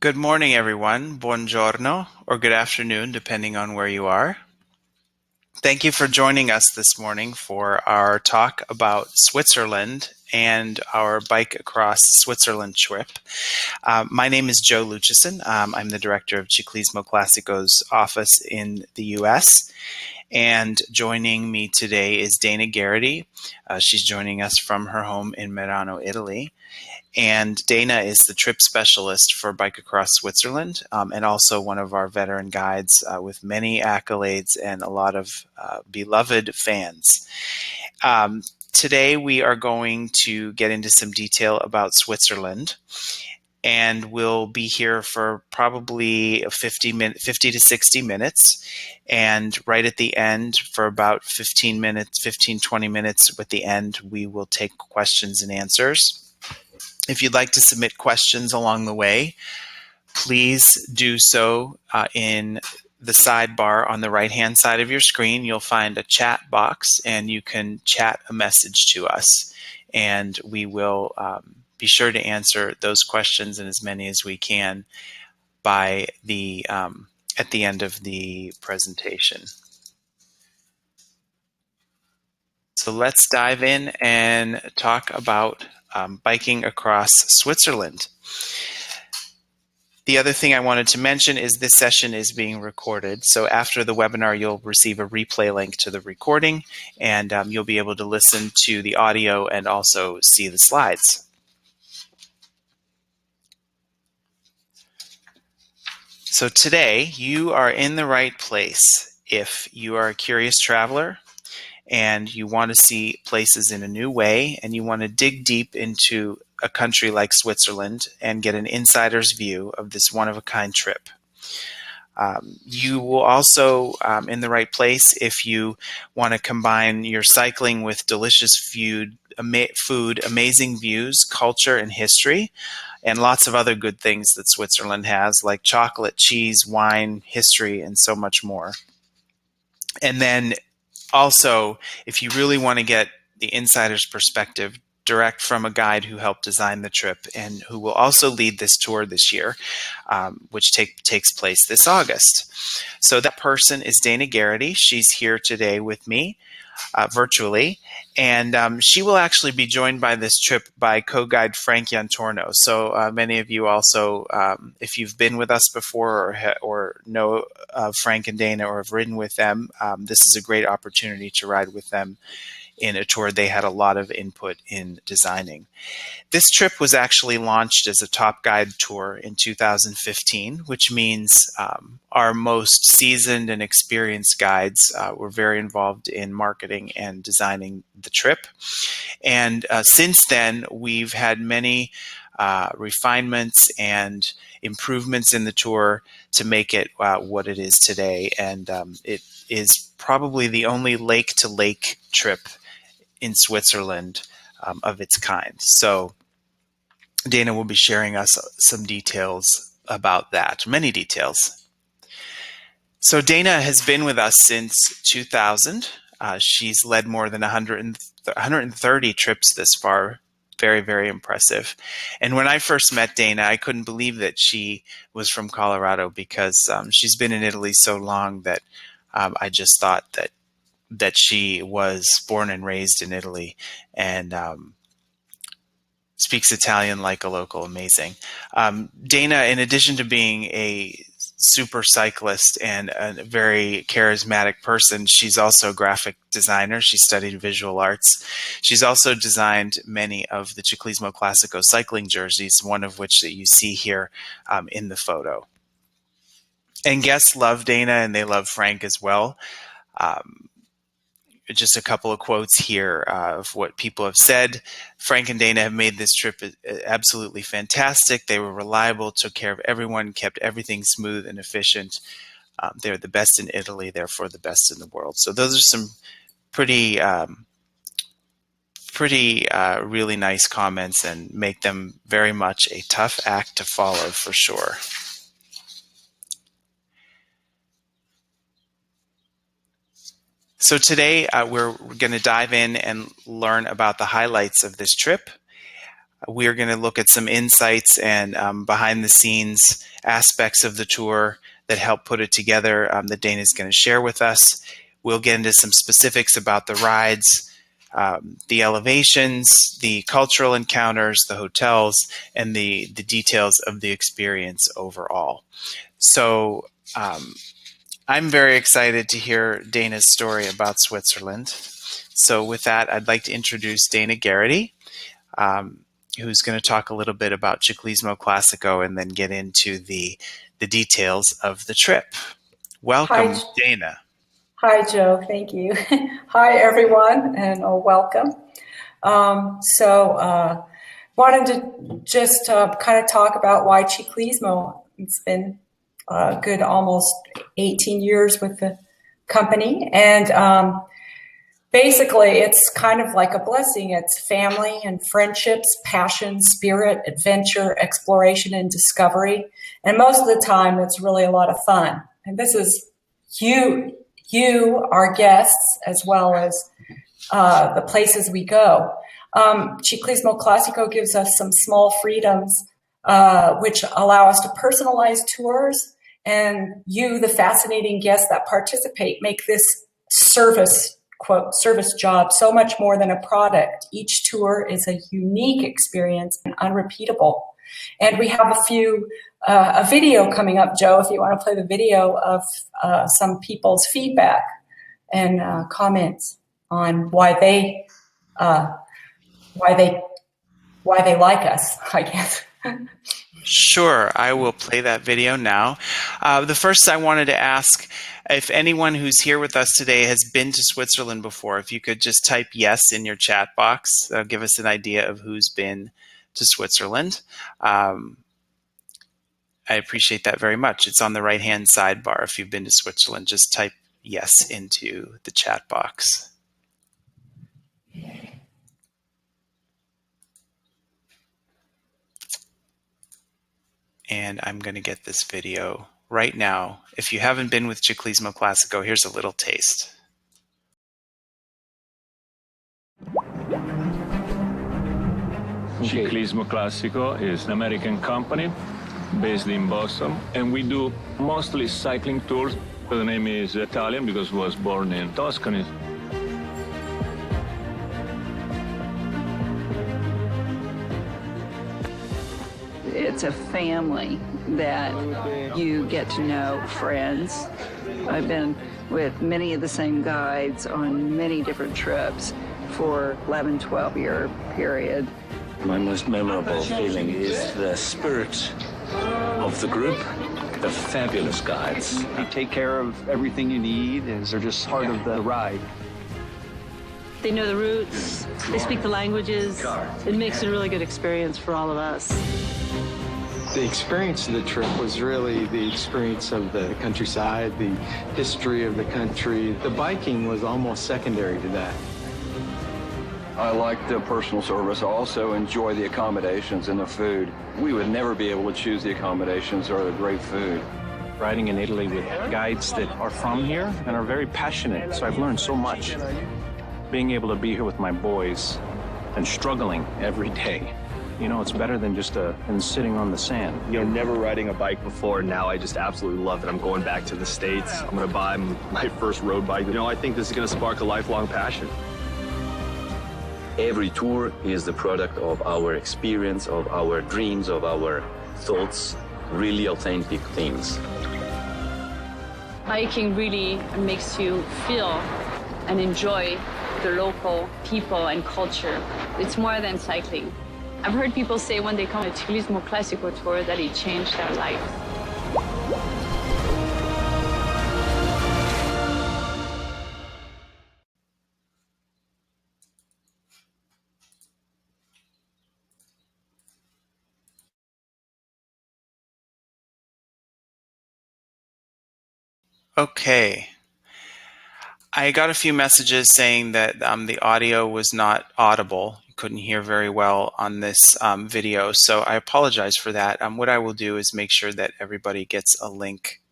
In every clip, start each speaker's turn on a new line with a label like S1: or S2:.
S1: Good morning, everyone. Buongiorno, or good afternoon, depending on where you are. Thank you for joining us this morning for our talk about Switzerland and our bike across Switzerland trip. My name is Joe Luchison. I'm the director of Ciclismo Classico's office in the U.S., and joining me today is Dana Geraghty. She's joining us from her home in Merano, Italy. And Dana is the trip specialist for Bike Across Switzerland, and also one of our veteran guides with many accolades and a lot of beloved fans. Today we are going to get into some detail about Switzerland, and we'll be here for probably 50 to 60 minutes. And right at the end, for about 20 minutes at the end, we will take questions and answers. If you'd like to submit questions along the way, please do so in the sidebar on the right-hand side of your screen. You'll find a chat box, and you can chat a message to us. And we will be sure to answer those questions and as many as we can by at the end of the presentation. So let's dive in and talk about biking across Switzerland. The other thing I wanted to mention is this session is being recorded. So after the webinar, you'll receive a replay link to the recording, and you'll be able to listen to the audio and also see the slides. So today, you are in the right place if you are a curious traveler and you want to see places in a new way, and you want to dig deep into a country like Switzerland and get an insider's view of this one-of-a-kind trip. You will also in the right place if you want to combine your cycling with delicious food, amazing views, culture, and history, and lots of other good things that Switzerland has, like chocolate, cheese, wine, history, and so much more. And then also, if you really want to get the insider's perspective direct from a guide who helped design the trip and who will also lead this tour this year, which takes place this August. So that person is Dana Geraghty. She's here today with me virtually, and she will actually be joined by this trip by co-guide Frank Yantorno. So many of you also, if you've been with us before or know Frank and Dana or have ridden with them, this is a great opportunity to ride with them in a tour they had a lot of input in designing. This trip was actually launched as a top guide tour in 2015, which means our most seasoned and experienced guides were very involved in marketing and designing the trip. And since then, we've had many refinements and improvements in the tour to make it what it is today. And it is probably the only lake-to-lake trip in Switzerland of its kind. So Dana will be sharing us some details about that, many details. So Dana has been with us since 2000. She's led more than 130 trips this far. Very, very impressive. And when I first met Dana, I couldn't believe that she was from Colorado because she's been in Italy so long that I just thought that she was born and raised in Italy and speaks Italian like a local. Amazing. Dana, in addition to being a super cyclist and a very charismatic person, she's also a graphic designer. She studied visual arts. She's also designed many of the Ciclismo Classico cycling jerseys, one of which that you see here in the photo. And guests love Dana and they love Frank as well. Just a couple of quotes here of what people have said. Frank and Dana have made this trip absolutely fantastic. They were reliable, took care of everyone, kept everything smooth and efficient. They're the best in Italy, therefore the best in the world. So those are some pretty really nice comments and make them very much a tough act to follow for sure. So today we're going to dive in and learn about the highlights of this trip. We're going to look at some insights and behind the scenes aspects of the tour that help put it together that Dana is going to share with us. We'll get into some specifics about the rides, the elevations, the cultural encounters, the hotels, and the details of the experience overall. So I'm very excited to hear Dana's story about Switzerland. So with that, I'd like to introduce Dana Geraghty, who's going to talk a little bit about Ciclismo Classico and then get into the details of the trip. Welcome,
S2: Hi,
S1: Dana.
S2: Hi, Joe. Thank you. Hi, everyone, and welcome. Wanted to just kind of talk about why Ciclismo. It's been a good almost 18 years with the company, and basically, it's kind of like a blessing. It's family and friendships, passion, spirit, adventure, exploration, and discovery. And most of the time, it's really a lot of fun. And this is you, our guests, as well as the places we go. Ciclismo Classico gives us some small freedoms, which allow us to personalize tours. And you, the fascinating guests that participate, make this service, quote, service job so much more than a product. Each tour is a unique experience and unrepeatable. And we have a video coming up, Joe, if you want to play the video of some people's feedback and comments on why they like us, I guess.
S1: Sure, I will play that video now. The first I wanted to ask if anyone who's here with us today has been to Switzerland before. If you could just type yes in your chat box, that'll give us an idea of who's been to Switzerland. I appreciate that very much. It's on the right-hand sidebar. If you've been to Switzerland, just type yes into the chat box. And I'm going to get this video right now. If you haven't been with Ciclismo Classico, here's a little taste.
S3: Ciclismo Classico is an American company based in Boston, and we do mostly cycling tours. The name is Italian because it was born in Tuscany.
S4: It's a family that you get to know, friends. I've been with many of the same guides on many different trips for 11, 12-year period.
S5: My most memorable feeling is the spirit of the group, the fabulous guides.
S6: They take care of everything you need, as they're just part of the ride.
S7: They know the routes, they speak the languages. It makes it a really good experience for all of us.
S8: The experience of the trip was really the experience of the countryside, the history of the country. The biking was almost secondary to that.
S9: I like the personal service. I also enjoy the accommodations and the food. We would never be able to choose the accommodations or the great food.
S6: Riding in Italy with guides that are from here and are very passionate, so I've learned so much. Being able to be here with my boys and struggling every day. You know, it's better than just than sitting on the sand.
S10: You know, never riding a bike before. Now I just absolutely love it. I'm going back to the States. I'm going to buy my first road bike. You know, I think this is going to spark a lifelong passion.
S5: Every tour is the product of our experience, of our dreams, of our thoughts, really authentic things.
S7: Hiking really makes you feel and enjoy the local people and culture. It's more than cycling. I've heard people say when they come to Ciclismo Classico tour that it changed their life.
S1: Okay. I got a few messages saying that the audio was not audible. You couldn't hear very well on this video, so I apologize for that. What I will do is make sure that everybody gets a link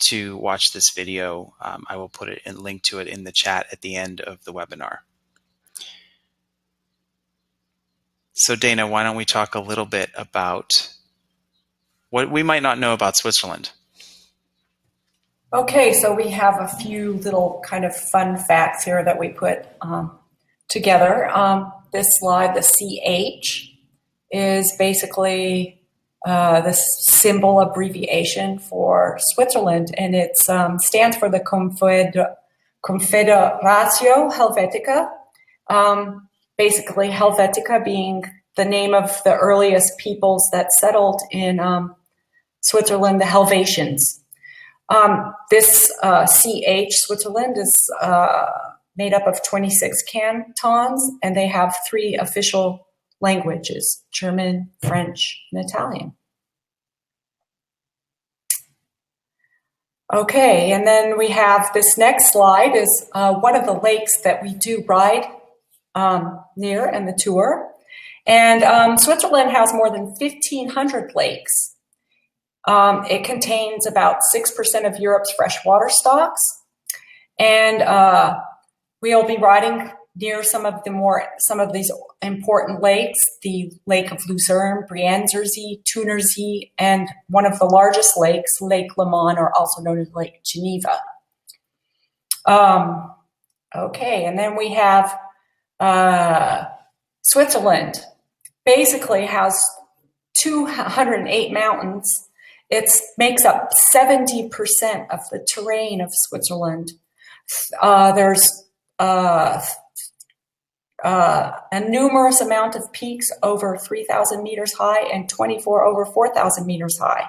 S1: to watch this video. I will put a link to it in the chat at the end of the webinar. So Dana, why don't we talk a little bit about what we might not know about Switzerland?
S2: Okay, so we have a few little kind of fun facts here that we put together. This slide, the CH, is basically the symbol abbreviation for Switzerland, and it stands for the Confederatio Helvetica. Basically, Helvetica being the name of the earliest peoples that settled in Switzerland, the Helvetians. This CH, Switzerland, is made up of 26 cantons, and they have 3 official languages: German, French, and Italian. Okay, and then we have this next slide is one of the lakes that we do ride near in the tour. And Switzerland has more than 1,500 lakes. It contains about 6% of Europe's freshwater stocks. And we'll be riding near some of these important lakes: the Lake of Lucerne, Brienzersee, Thunersee, and one of the largest lakes, Lake Leman, or also known as Lake Geneva. Okay, and then we have Switzerland. Basically has 208 mountains. It makes up 70% of the terrain of Switzerland. There's a numerous amount of peaks over 3,000 meters high and 24 over 4,000 meters high.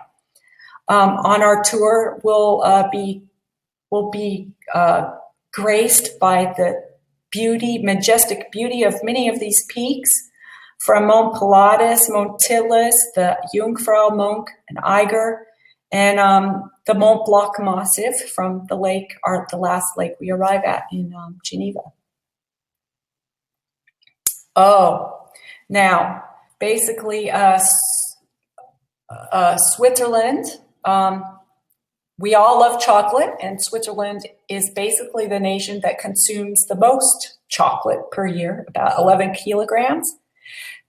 S2: On our tour, we'll be graced by the majestic beauty of many of these peaks, from Mont Pilatus, Mont Titlis, the Jungfrau, Monk, and Eiger, and the Mont Blanc Massif from the last lake we arrive at in Geneva. Oh, now, basically, Switzerland, we all love chocolate, and Switzerland is basically the nation that consumes the most chocolate per year, about 11 kilograms.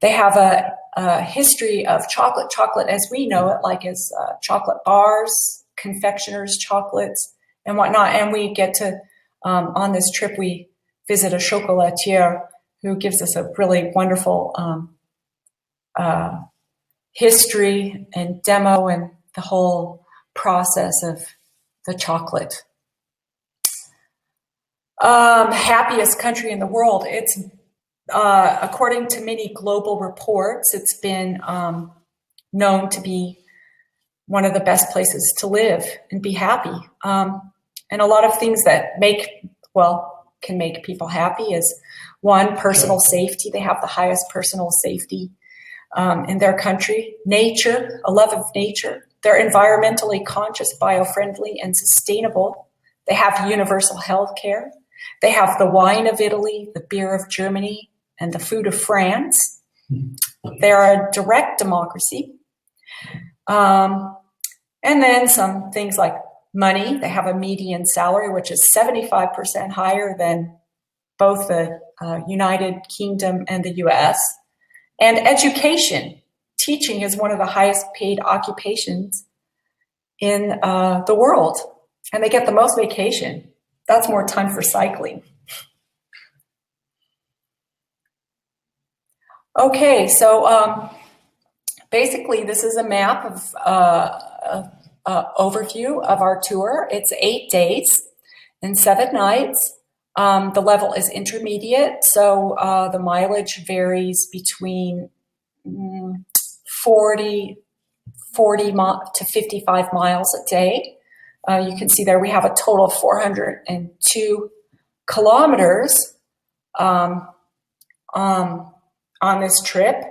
S2: They have a history of chocolate as we know it, like as chocolate bars, confectioners, chocolates, and whatnot. And we get to, on this trip, we visit a chocolatier who gives us a really wonderful history and demo and the whole process of the chocolate. Happiest country in the world. It's according to many global reports, it's been known to be one of the best places to live and be happy. And a lot of things that can make people happy is, one, personal safety. They have the highest personal safety in their country. Nature, a love of nature. They're environmentally conscious, bio-friendly, and sustainable. They have universal health care. They have the wine of Italy, the beer of Germany, and the food of France. They're a direct democracy. And then some things like money. They have a median salary, which is 75% higher than both the United Kingdom and the US. And education. Teaching is one of the highest paid occupations in the world. And they get the most vacation. That's more time for cycling. Okay, so basically this is a map of overview of our tour. It's 8 days and 7 nights. The level is intermediate, so the mileage varies between 40 to 55 miles a day. You can see there we have a total of 402 kilometers on this trip.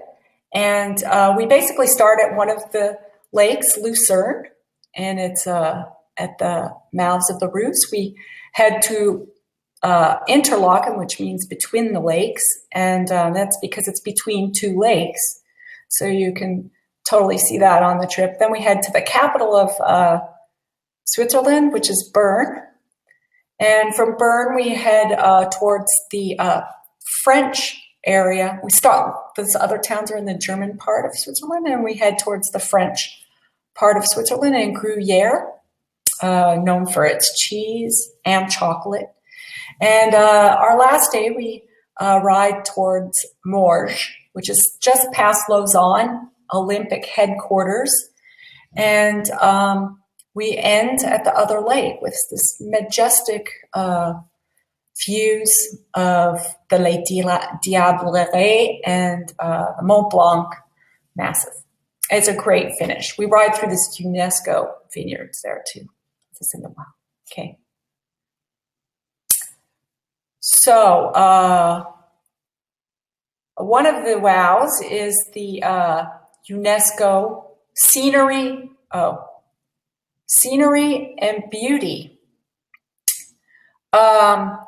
S2: And we basically start at one of the lakes, Lucerne, and it's at the mouths of the Reuss. We head to Interlaken, which means between the lakes, and that's because it's between 2 lakes. So you can totally see that on the trip. Then we head to the capital of Switzerland, which is Bern. And from Bern, we head towards the French area. We start, those other towns are in the German part of Switzerland, and we head towards the French part of Switzerland in Gruyere, known for its cheese and chocolate. And our last day, we ride towards Morges, which is just past Lausanne, Olympic headquarters. And we end at the other lake with this majestic views of the Lake Diablerie and Mont Blanc Massif. It's a great finish. We ride through this UNESCO vineyards there too. This is in the wow. Okay. So one of the wows is the UNESCO scenery. Scenery and beauty. Wow,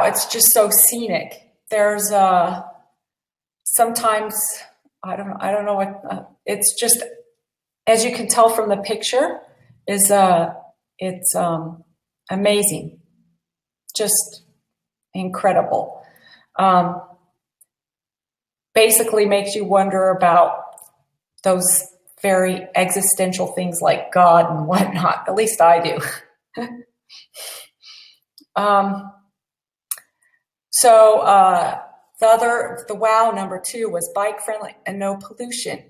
S2: it's just so scenic. There's sometimes I don't know what it's just, as you can tell from the picture, is it's amazing, just incredible. Basically makes you wonder about those very existential things like God and whatnot. At least I do. The wow number 2 was bike friendly and no pollution.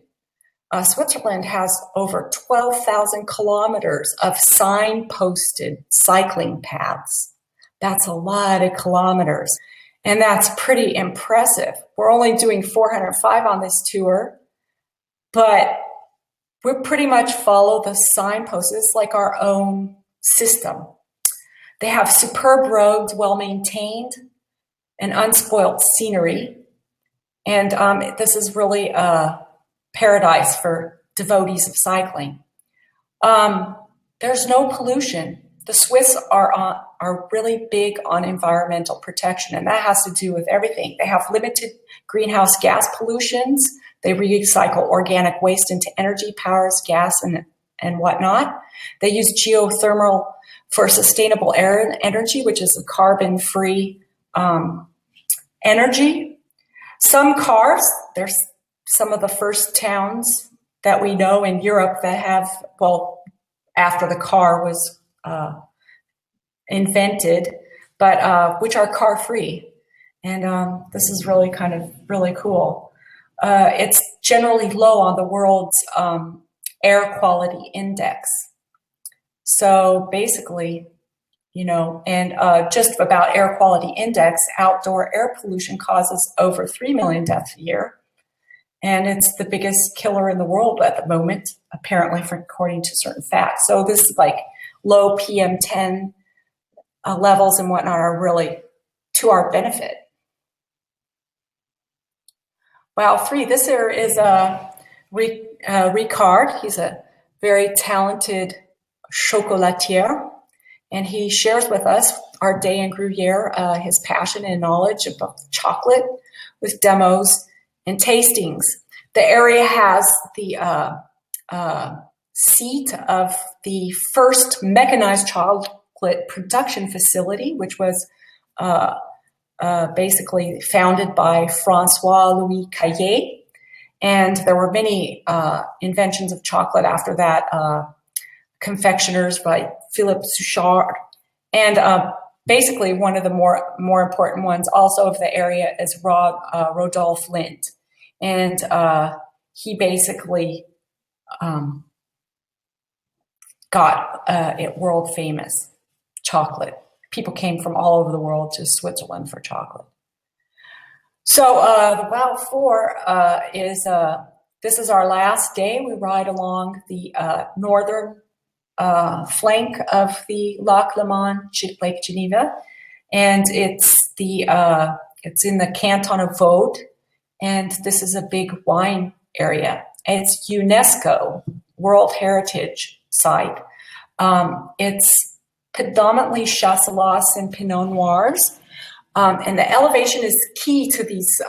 S2: Switzerland has over 12,000 kilometers of signposted cycling paths. That's a lot of kilometers, and that's pretty impressive. We're only doing 405 on this tour, but we pretty much follow the signposts. It's like our own system. They have superb roads, well-maintained, and unspoiled scenery. And this is really a paradise for devotees of cycling. There's no pollution. The Swiss are really big on environmental protection, and that has to do with everything. They have limited greenhouse gas pollutions. They recycle organic waste into energy, powers, gas, and whatnot. They use geothermal for sustainable energy, which is a carbon-free energy. Some cars, there's some of the first towns that we know in Europe that have, well, after the car was invented, but which are car-free. And this is really kind of really cool. It's generally low on the world's air quality index. So basically, and just about air quality index, outdoor air pollution causes over 3 million deaths a year. And it's the biggest killer in the world at the moment, apparently, according to certain facts. So this is like low PM10 levels and whatnot are really to our benefit. Wow, 3. This here is Ricard. He's a very talented chocolatier, and he shares with us our day in Gruyere, his passion and knowledge about chocolate with demos and tastings. The area has the seat of the first mechanized chocolate production facility, which was basically founded by Francois-Louis Caillet. And there were many inventions of chocolate after that, confectioners by Philippe Suchard. And basically one of the more important ones also of the area is Rodolphe Lindt. And he basically got it world famous chocolate. People came from all over the world to Switzerland for chocolate. So the WOW 4 is, this is our last day. We ride along the northern flank of the Lac Léman, Lake Geneva, and it's in the canton of Vaud, and this is a big wine area. It's UNESCO World Heritage Site. It's predominantly Chasselas and Pinot Noirs, and the elevation is key to these,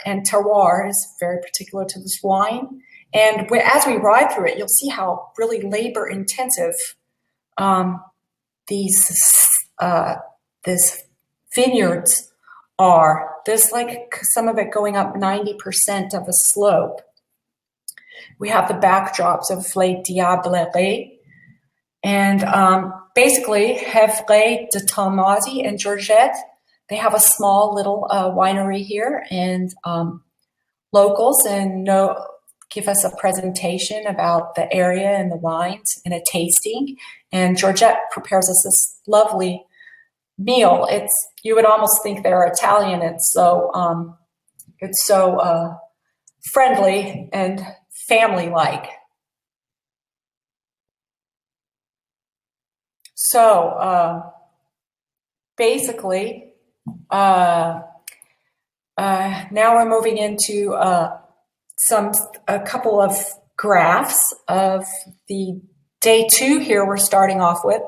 S2: and terroir is very particular to this wine. And as we ride through it, you'll see how really labor intensive these vineyards are. There's like some of it going up 90% of a slope. We have the backdrops of Les Diableries. And basically, Hevre de Talmazzi and Georgette, they have a small little winery here, and locals give us a presentation about the area and the wines and a tasting. And Georgette prepares us this lovely meal. You would almost think they're Italian. It's so friendly and family-like. So basically, now we're moving into a couple of graphs of the day 2 here we're starting off with.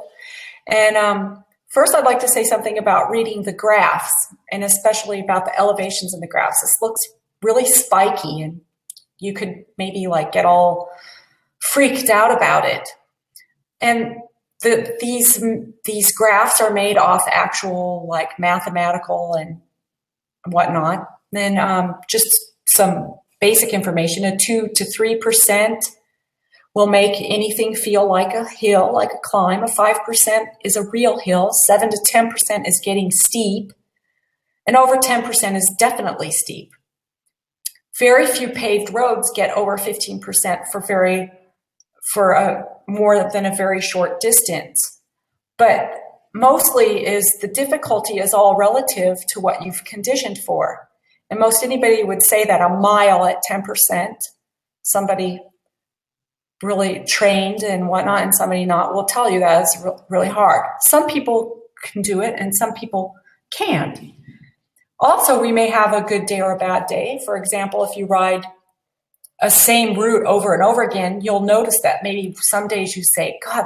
S2: And first I'd like to say something about reading the graphs, and especially about the elevations in the graphs. This looks really spiky, and you could maybe like get all freaked out about it. And these graphs are made off actual like mathematical and whatnot. Then just some basic information: a 2 to 3% will make anything feel like a hill, like a climb. A 5% is a real hill. 7 to 10% is getting steep, and over 10% is definitely steep. Very few paved roads get over 15% for more than a very short distance. But mostly the difficulty is all relative to what you've conditioned for. And most anybody would say that a mile at 10%, somebody really trained and whatnot, and somebody not, will tell you that it's really hard. Some people can do it and some people can't. Also, we may have a good day or a bad day. For example, if you ride a same route over and over again, you'll notice that maybe some days you say, God,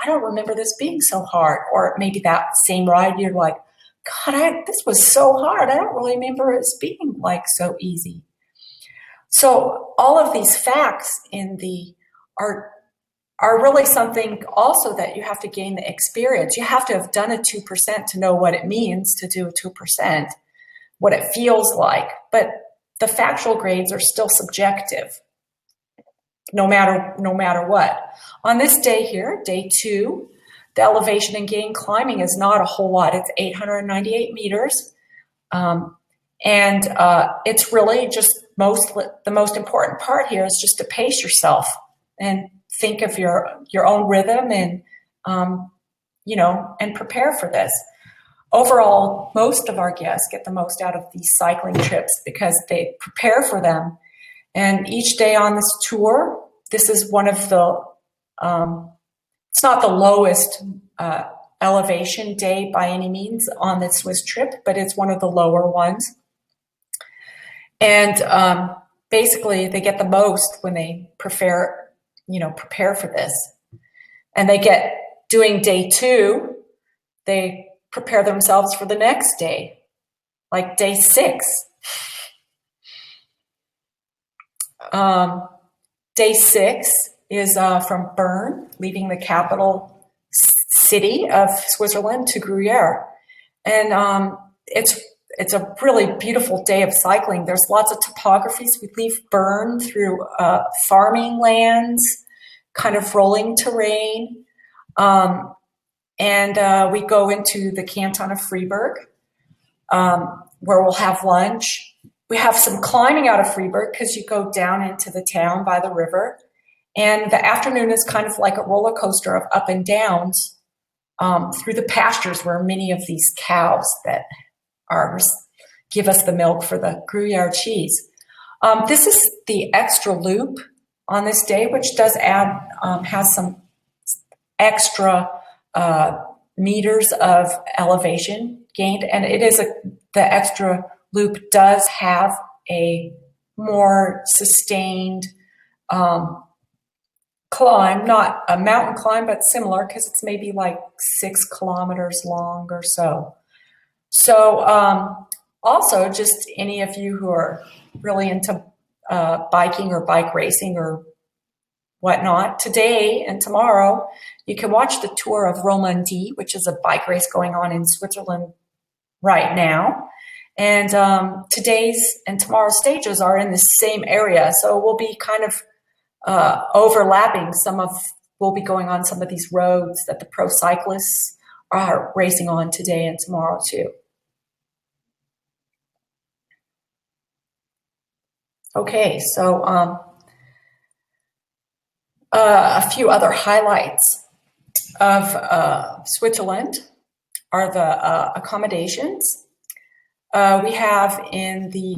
S2: I don't remember this being so hard. Or maybe that same ride, you're like, God, this was so hard. I don't really remember it being like so easy. So all of these facts are really something also that you have to gain the experience. You have to have done a 2% to know what it means to do a 2%, what it feels like. But the factual grades are still subjective, no matter what. On this day here, day 2, the elevation and gain climbing is not a whole lot. It's 898 meters. And it's really just the most important part here is just to pace yourself and think of your own rhythm and, and prepare for this. Overall, most of our guests get the most out of these cycling trips because they prepare for them. And each day on this tour, this is one of the, it's not the lowest elevation day by any means on the Swiss trip, but it's one of the lower ones. And basically, they get the most when they prepare for this. And they get, doing day 2, they prepare themselves for the next day, like day 6. Day 6 is from Bern, leaving the capital city of Switzerland to Gruyere. And it's a really beautiful day of cycling. There's lots of topographies. We leave Bern through farming lands, kind of rolling terrain. And we go into the canton of Freiburg, where we'll have lunch. We have some climbing out of Freiburg because you go down into the town by the river. And the afternoon is kind of like a roller coaster of up and downs through the pastures where many of these cows that give us the milk for the Gruyere cheese. This is the extra loop on this day, which does add, has some extra meters of elevation gained, and it is the extra loop does have a more sustained climb, not a mountain climb, but similar, because it's maybe like 6 kilometers long or so. So also, just any of you who are really into biking or bike racing or whatnot, today and tomorrow, you can watch the Tour of Romandie, which is a bike race going on in Switzerland right now. And today's and tomorrow's stages are in the same area. So we'll be kind of overlapping we'll be going on some of these roads that the pro cyclists are racing on today and tomorrow too. Okay, so a few other highlights of Switzerland are the accommodations. We have in the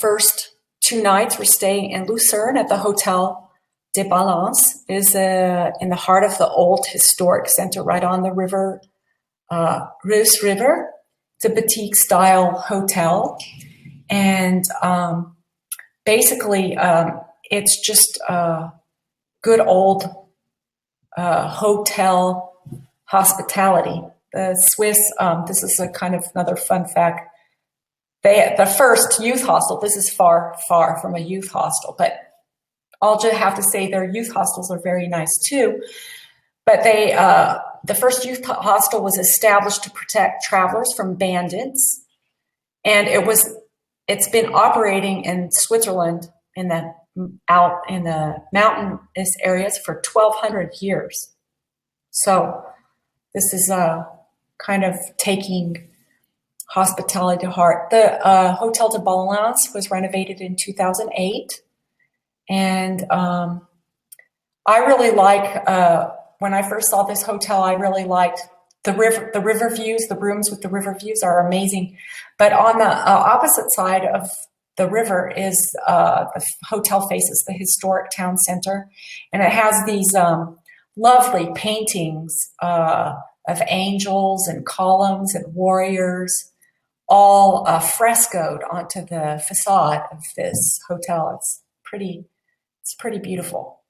S2: first 2 nights we're staying in Lucerne at the Hotel de Balance. Is in the heart of the old historic center, right on the river, Reuss River. It's a boutique style hotel, and basically it's just good old hotel hospitality. The Swiss, this is a kind of another fun fact. The first youth hostel, this is far, far from a youth hostel, but I'll just have to say their youth hostels are very nice too. But the first youth hostel was established to protect travelers from bandits. And it's been operating in Switzerland out in the mountainous areas for 1,200 years. So this is kind of taking hospitality to heart. The Hotel de Balance was renovated in 2008. And I really like, when I first saw this hotel, I really liked the river views. The rooms with the river views are amazing. But on the opposite side of the river is the hotel faces the historic town center. And it has these lovely paintings of angels and columns and warriors, all frescoed onto the facade of this hotel. It's pretty beautiful.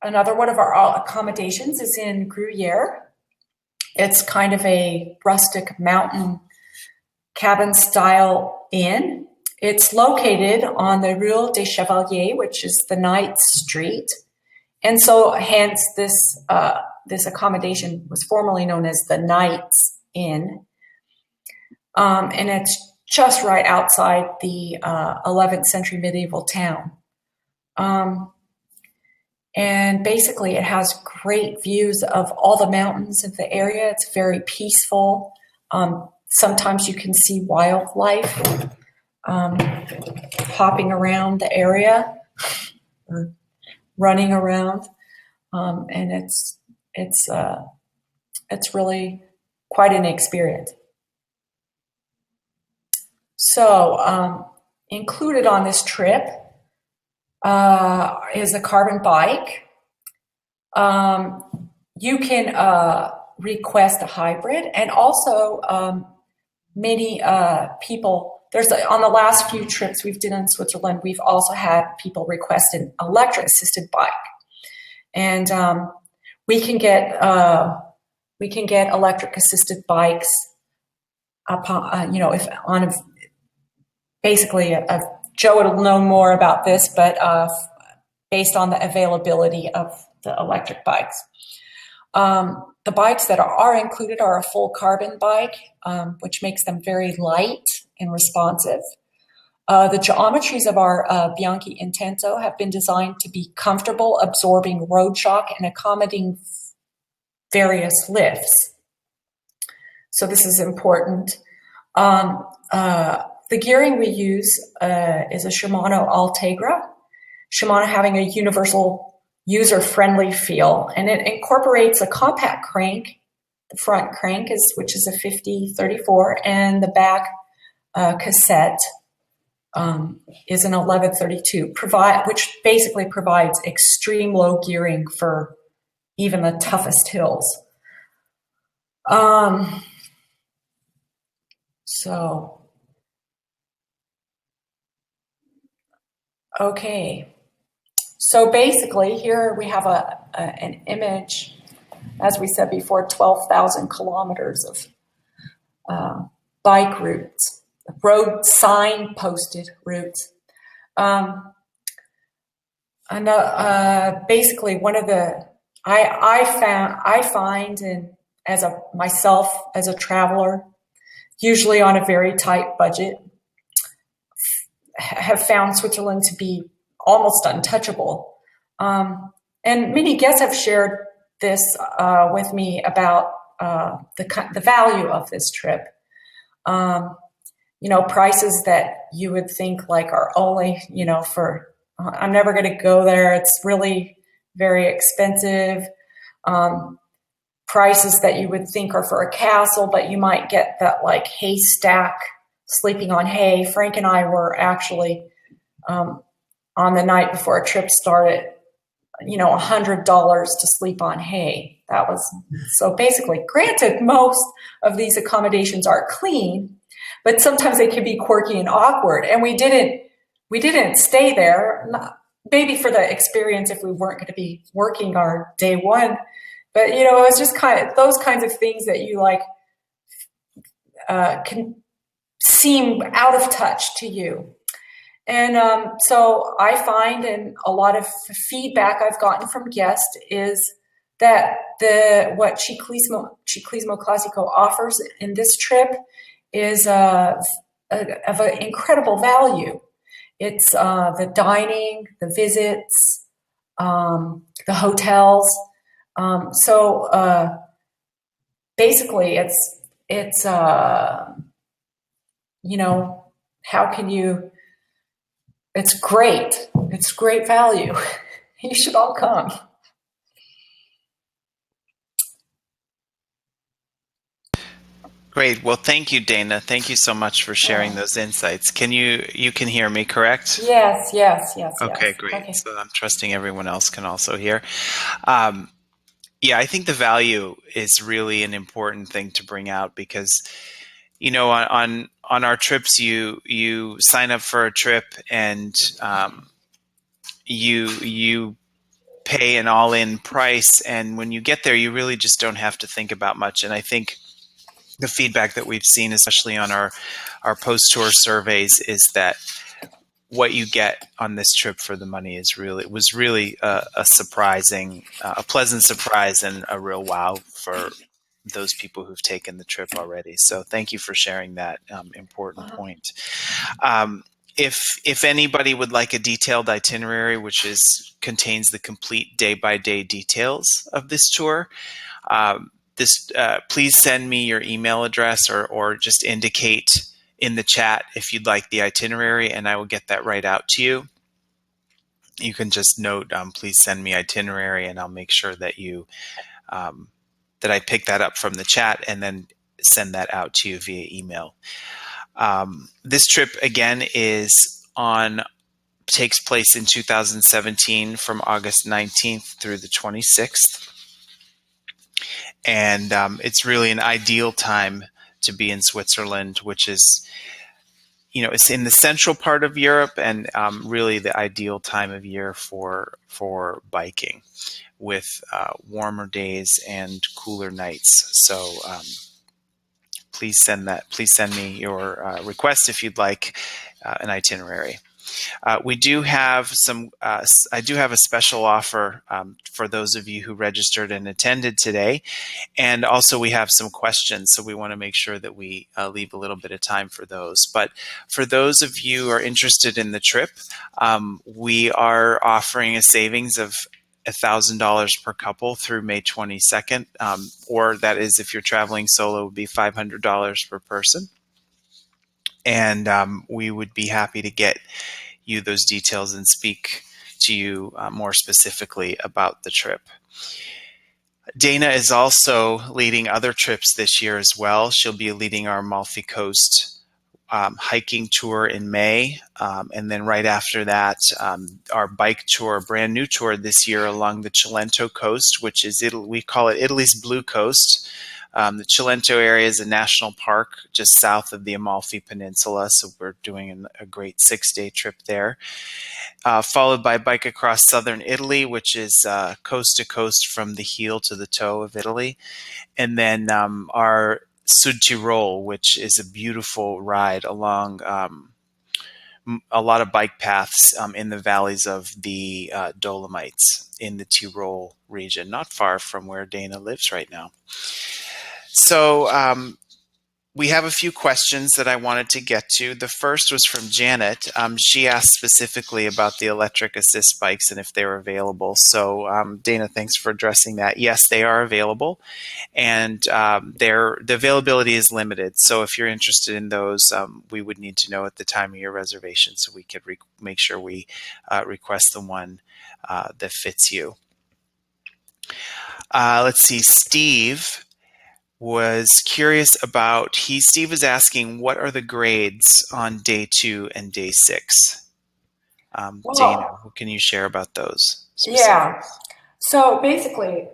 S2: Another one of our accommodations is in Gruyere. It's kind of a rustic mountain cabin style inn. It's located on the Rue des Chevaliers, which is the Knights Street. And so hence this accommodation was formerly known as the Knights Inn. And it's just right outside the 11th century medieval town. And basically it has great views of all the mountains of the area. It's very peaceful. Sometimes you can see wildlife hopping around the area or running around. And it's really quite an experience. So included on this trip is a carbon bike. You can request a hybrid, and also many people, on the last few trips we've done in Switzerland, we've also had people request an electric assisted bike. And we can get electric assisted bikes upon, if on basically Joe will know more about this, but based on the availability of the electric bikes. The bikes that are included are a full carbon bike, which makes them very light and responsive. The geometries of our Bianchi Intento have been designed to be comfortable, absorbing road shock and accommodating various lifts. So this is important. The gearing we use is a Shimano Altegra. Shimano having a universal user-friendly feel, and it incorporates a compact crank. The front crank which is a 50-34, and the back cassette is an 11-32, which basically provides extreme low gearing for even the toughest hills. Okay. So basically, here we have an image, as we said before, 12,000 kilometers of bike routes, road sign-posted routes. Basically, one of the I find, and myself as a traveler, usually on a very tight budget, have found Switzerland to be almost untouchable. And many guests have shared this with me about the value of this trip. Prices that you would think like are only, I'm never going to go there. It's really very expensive. Prices that you would think are for a castle, but you might get that like haystack, sleeping on hay. Frank and I were actually on the night before a trip started, $100 to sleep on hay. That was so basically, granted, most of these accommodations are clean, but sometimes they can be quirky and awkward. And we didn't stay there, maybe for the experience if we weren't going to be working our day one. But, it was just kind of those kinds of things that you like can seem out of touch to you. And so I find, and a lot of feedback I've gotten from guests is that what Ciclismo Classico offers in this trip is of an incredible value. It's the dining, the visits, the hotels. So basically, it's how can you? It's great. It's great value. You should all come.
S1: Great. Well, thank you, Dana. Thank you so much for sharing those insights. You can hear me, correct?
S2: Yes.
S1: Okay, great. Okay. So I'm trusting everyone else can also hear. I think the value is really an important thing to bring out because, on our trips, you sign up for a trip and you pay an all-in price, and when you get there, you really just don't have to think about much. And I think the feedback that we've seen, especially on our post-tour surveys, is that what you get on this trip for the money was really a pleasant surprise and a real wow for those people who've taken the trip already. So thank you for sharing that important point. If anybody would like a detailed itinerary, which contains the complete day-by-day details of this tour, please send me your email address or just indicate in the chat if you'd like the itinerary, and I will get that right out to you. You can just note, please send me itinerary, and I'll make sure that that I pick that up from the chat and then send that out to you via email. This trip again takes place in 2017 from August 19th through the 26th. And it's really an ideal time to be in Switzerland, which is, it's in the central part of Europe, and really the ideal time of year for biking, with warmer days and cooler nights. So please send me your request if you'd like an itinerary. We do have I do have a special offer for those of you who registered and attended today. And also we have some questions, so we want to make sure that we leave a little bit of time for those. But for those of you who are interested in the trip, we are offering a savings of $1,000 per couple through May 22nd, or that is, if you're traveling solo, it would be $500 per person. And we would be happy to get you those details and speak to you more specifically about the trip. Dana is also leading other trips this year as well. She'll be leading our Amalfi Coast hiking tour in May. And then right after that, our bike tour, brand new tour this year along the Cilento coast, which is we call it Italy's Blue Coast. The Cilento area is a national park just south of the Amalfi Peninsula, so we're doing a great 6-day trip there. Followed by bike across southern Italy, which is coast to coast from the heel to the toe of Italy. And then our Sud Tirol, which is a beautiful ride along a lot of bike paths in the valleys of the Dolomites in the Tirol region, not far from where Dana lives right now. So we have a few questions that I wanted to get to. The first was from Janet. She asked specifically about the electric assist bikes and if they were available. So Dana, thanks for addressing that. Yes, they are available, and the availability is limited. So if you're interested in those, we would need to know at the time of your reservation so we could make sure we request the one that fits you. Let's see, Steve was curious about, Steve was asking, what are the grades on day 2 and day 6? Dana, what can you share about those specifically?
S2: Yeah. So basically,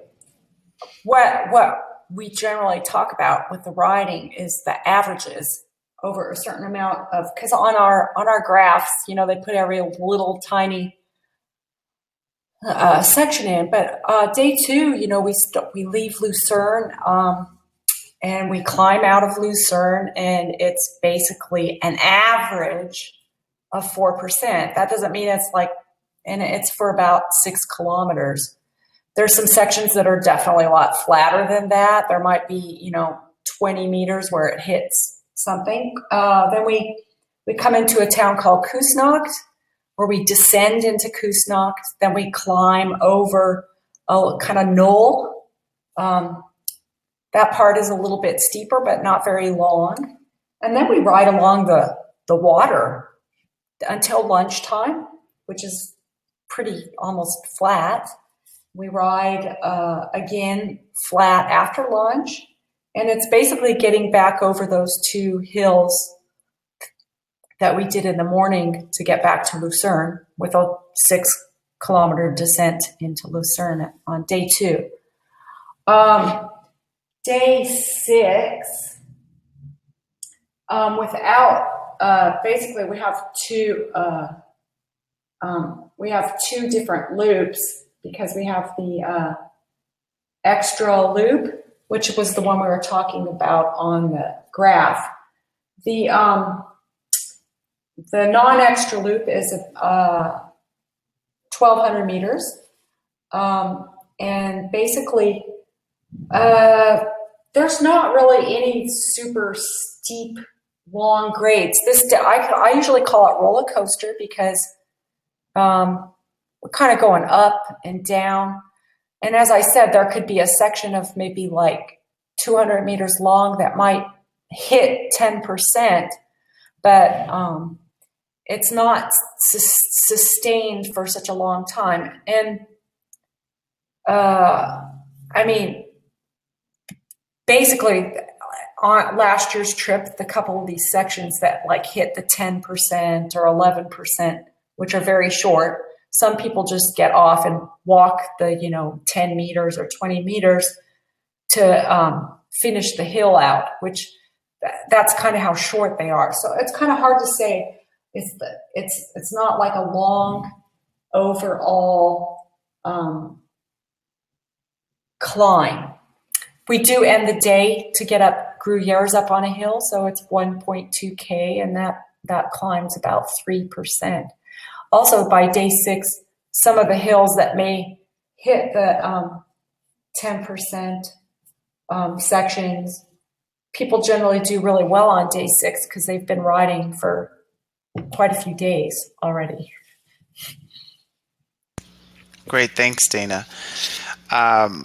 S2: what we generally talk about with the riding is the averages over a certain amount of, because on our graphs, you know, they put every little tiny section in. But day 2, you know, we leave Lucerne. And we climb out of Lucerne, and it's basically an average of 4%. That doesn't mean it's like, and it's for about 6 kilometers. There's some sections that are definitely a lot flatter than that. There might be, you know, 20 meters where it hits something. Then we come into a town called Küsnacht, where we descend into Küsnacht. Then we climb over a kind of knoll. That part is a little bit steeper, but not very long. And then we ride along the water until lunchtime, which is pretty almost flat. We ride again flat after lunch. And it's basically getting back over those 2 hills that we did in the morning to get back to Lucerne with a 6-kilometer descent into Lucerne on day 2. Day 6, basically we have two different loops, because we have the extra loop, which was the one we were talking about on the graph. The non-extra loop is 1,200 meters, and basically there's not really any super steep, long grades. I usually call it roller coaster, because we're kind of going up and down. And as I said, there could be a section of maybe like 200 meters long that might hit 10%, but it's not sustained for such a long time. And I mean, basically, on last year's trip, the couple of these sections that like hit the 10% or 11%, which are very short, some people just get off and walk the 10 meters or 20 meters to finish the hill out, which that's kind of how short they are. So it's kind of hard to say. It's not like a long overall climb. We do end the day to get up Gruyères up on a hill, so it's 1.2K, and that climbs about 3%. Also, by day 6, some of the hills that may hit the 10% sections, people generally do really well on day 6 because they've been riding for quite a few days already.
S1: Great, thanks, Dana.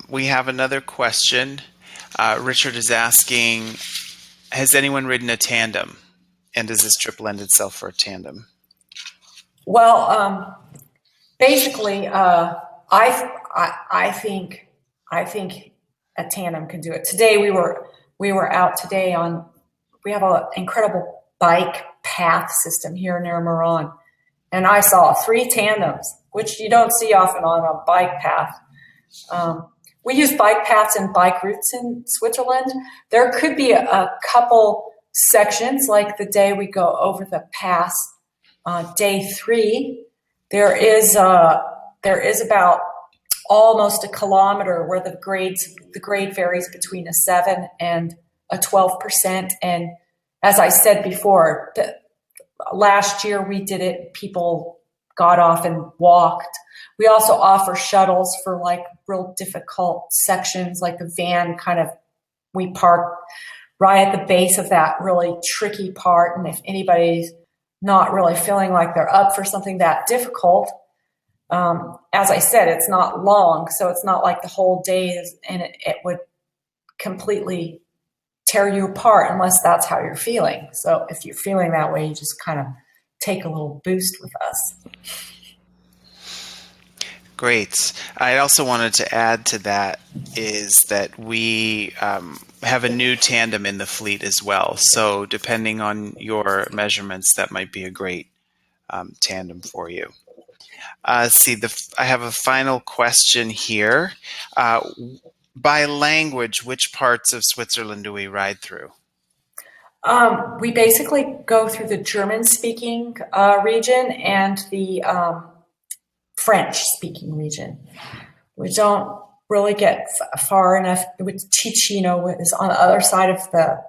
S1: We have another question. Richard is asking, has anyone ridden a tandem? And does this trip lend itself for a tandem?
S2: Well, basically, I think a tandem can do it. Today we were out today we have an incredible bike path system here near Meran, and I saw 3 tandems, which you don't see often on a bike path. We use bike paths and bike routes in Switzerland. There could be a couple sections, like the day we go over the pass, day 3. There is about almost a kilometer where the grade varies between a 7 and a 12%. And as I said before, last year we did it. People got off and walked. We also offer shuttles for like real difficult sections, like the van kind of we park right at the base of that really tricky part. And if anybody's not really feeling like they're up for something that difficult, as I said, it's not long, so it's not like the whole day is, and it would completely tear you apart unless that's how you're feeling. So if you're feeling that way, you just kind of take a little boost with us.
S1: Great. I also wanted to add to that is that we have a new tandem in the fleet as well. So depending on your measurements, that might be a great tandem for you. See, I have a final question here. By language, which parts of Switzerland do we ride through?
S2: We basically go through the German-speaking region and the French-speaking region. We don't really get far enough. With Ticino is on the other side of the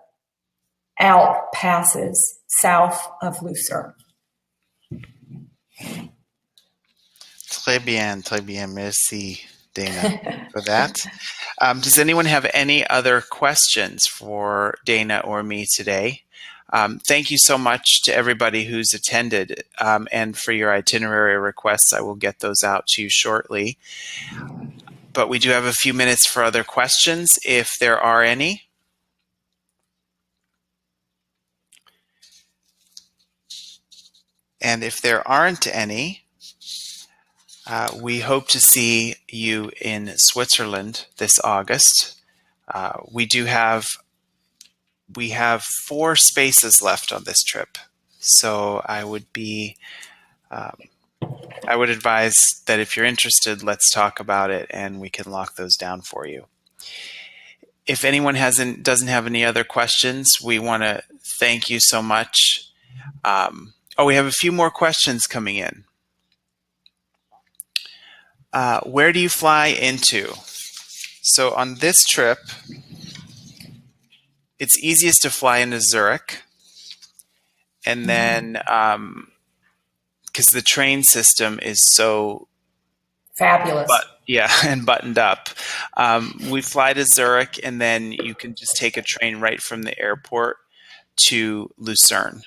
S2: Alp passes, south of Lucerne.
S1: Très bien. Merci, Dana, for that. Does anyone have any other questions for Dana or me today? Thank you so much to everybody who's attended, and for your itinerary requests. I will get those out to you shortly. But we do have a few minutes for other questions, if there are any. And if there aren't any, we hope to see you in Switzerland this August. We have 4 spaces left on this trip, so I would advise that if you're interested, let's talk about it and we can lock those down for you. If anyone doesn't have any other questions, we want to thank you so much. We have a few more questions coming in. Where do you fly into? So on this trip, it's easiest to fly into Zurich, and then because the train system is so
S2: fabulous,
S1: and buttoned up, we fly to Zurich, and then you can just take a train right from the airport to Lucerne,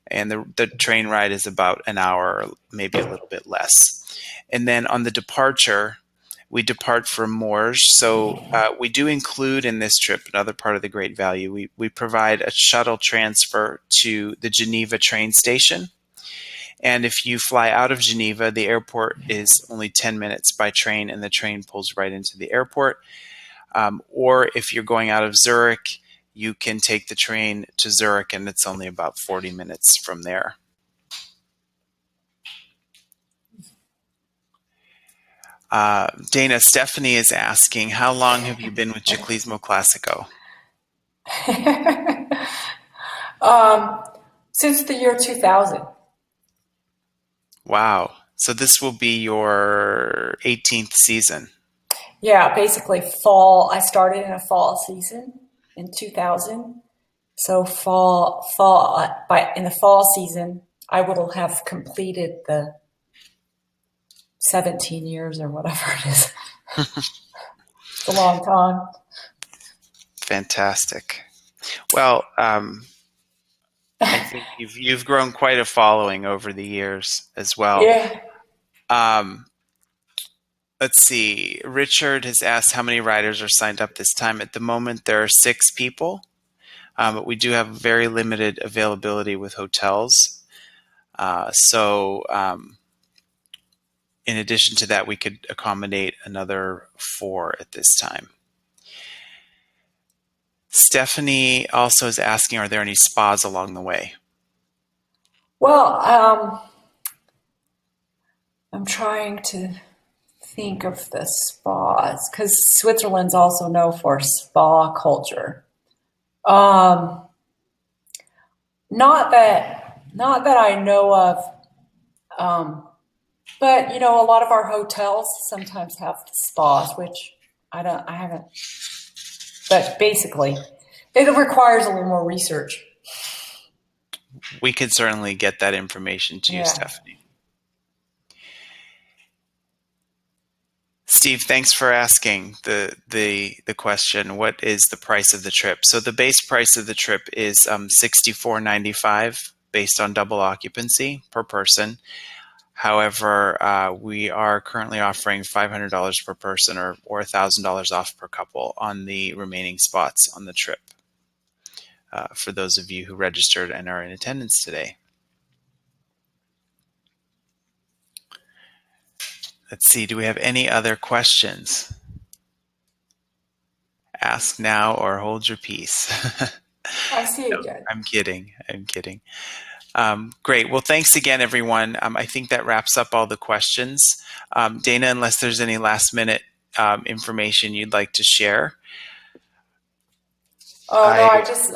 S1: and the train ride is about an hour, or maybe a little bit less. And then on the departure, we depart from Morges. So we do include in this trip another part of the great value. We provide a shuttle transfer to the Geneva train station. And if you fly out of Geneva, the airport is only 10 minutes by train, and the train pulls right into the airport. Or if you're going out of Zurich, you can take the train to Zurich, and it's only about 40 minutes from there. Dana, Stephanie is asking, how long have you been with Ciclismo Classico?
S2: Since the year 2000.
S1: Wow. So this will be your 18th season.
S2: Yeah, basically fall. I started in a fall season in 2000. So in the fall season, I will have completed the 17 years or whatever it is. It's a long time.
S1: Fantastic. Well, I think you've grown quite a following over the years as well.
S2: Yeah.
S1: Let's see. Richard has asked how many riders are signed up this time. At the moment, there are 6 people, but we do have very limited availability with hotels. So in addition to that, we could accommodate another 4 at this time. Stephanie also is asking, are there any spas along the way?
S2: Well, I'm trying to think of the spas, because Switzerland's also known for spa culture. Not that I know of, but a lot of our hotels sometimes have spas, which I haven't. But basically, it requires a little more research.
S1: We could certainly get that information to you, Stephanie. Steve, thanks for asking the question. What is the price of the trip? So the base price of the trip is $64.95 based on double occupancy per person. However, we are currently offering $500 per person or $1,000 off per couple on the remaining spots on the trip for those of you who registered and are in attendance today. Let's see, do we have any other questions? Ask now or hold your peace.
S2: I see
S1: No,
S2: it, Jen.
S1: I'm kidding. I'm kidding. Great. Well, thanks again, everyone. I think that wraps up all the questions. Dana, unless there's any last minute information you'd like to share.
S2: Oh no,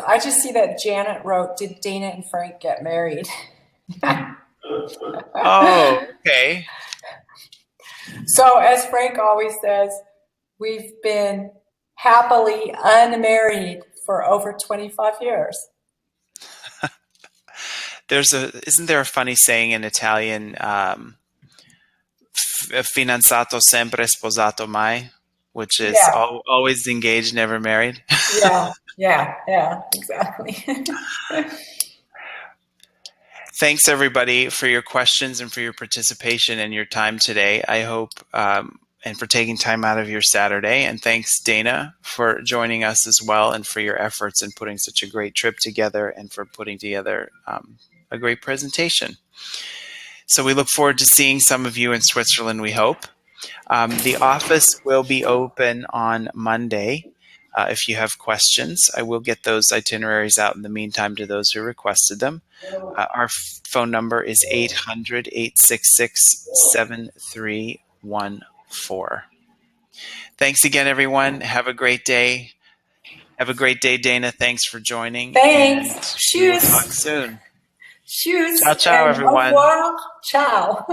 S2: I just see that Janet wrote, "Did Dana and Frank get married?"
S1: Oh, okay.
S2: So as Frank always says, we've been happily unmarried for over 25 years.
S1: Isn't there a funny saying in Italian, fidanzato sempre sposato mai, which is always engaged, never married?
S2: Yeah, exactly.
S1: Thanks, everybody, for your questions and for your participation and your time today. I hope, and for taking time out of your Saturday. And thanks, Dana, for joining us as well and for your efforts in putting such a great trip together and for putting together a great presentation. So we look forward to seeing some of you in Switzerland, we hope. The office will be open on Monday. If you have questions, I will get those itineraries out in the meantime to those who requested them. Our phone number is 800-866-7314. Thanks again, everyone. Have a great day. Have a great day, Dana. Thanks for joining.
S2: Thanks.
S1: And we will talk soon.
S2: Shoes.
S1: Ciao, ciao,
S2: and
S1: everyone.
S2: Au revoir. Ciao.